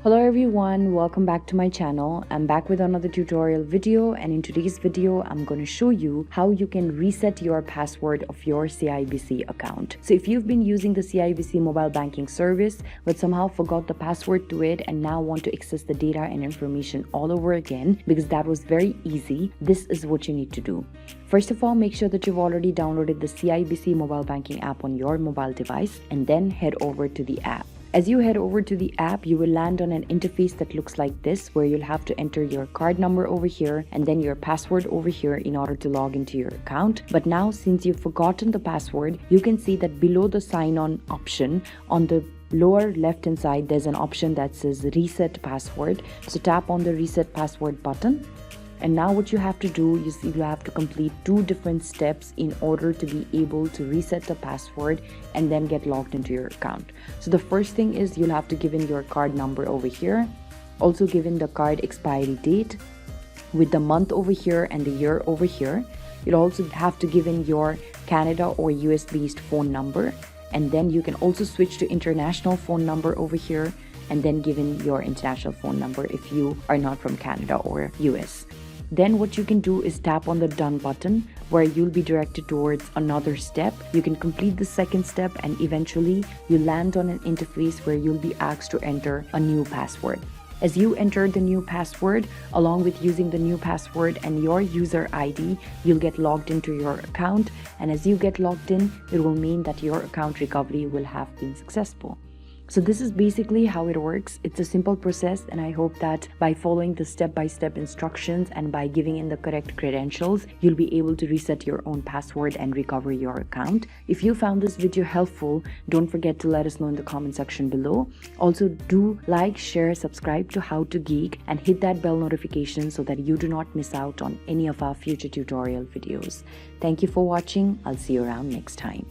Hello everyone, welcome back to my channel. I'm back with another tutorial video, and in today's video I'm going to show you how you can reset your password of your CIBC account. So if you've been using the CIBC mobile banking service but somehow forgot the password to it and now want to access the data and information all over again because that was very easy, this is what you need to do. First of all, make sure that you've already downloaded the CIBC mobile banking app on your mobile device and then head over to the app. As you head over to the app, you will land on an interface that looks like this, where you'll have to enter your card number over here and then your password over here in order to log into your account. But now, since you've forgotten the password, you can see that below the sign on option on the lower left hand side, there's an option that says reset password. So tap on the reset password button. And now what you have to do is you have to complete two different steps in order to be able to reset the password and then get logged into your account. So the first thing is you'll have to give in your card number over here, also give in the card expiry date with the month over here and the year over here. You'll also have to give in your Canada or US based phone number, and then you can also switch to international phone number over here and then give in your international phone number if you are not from Canada or US. Then what you can do is tap on the done button, where you'll be directed towards another step. You can complete the second step and eventually you land on an interface where you'll be asked to enter a new password. As you enter the new password, along with using the new password and your user ID, you'll get logged into your account. And as you get logged in, it will mean that your account recovery will have been successful. So this is basically how it works. It's a simple process, and I hope that by following the step-by-step instructions and by giving in the correct credentials, you'll be able to reset your own password and recover your account. If you found this video helpful, don't forget to let us know in the comment section below. Also, do like, share, subscribe to How to Geek and hit that bell notification so that you do not miss out on any of our future tutorial videos. Thank you for watching. I'll see you around next time.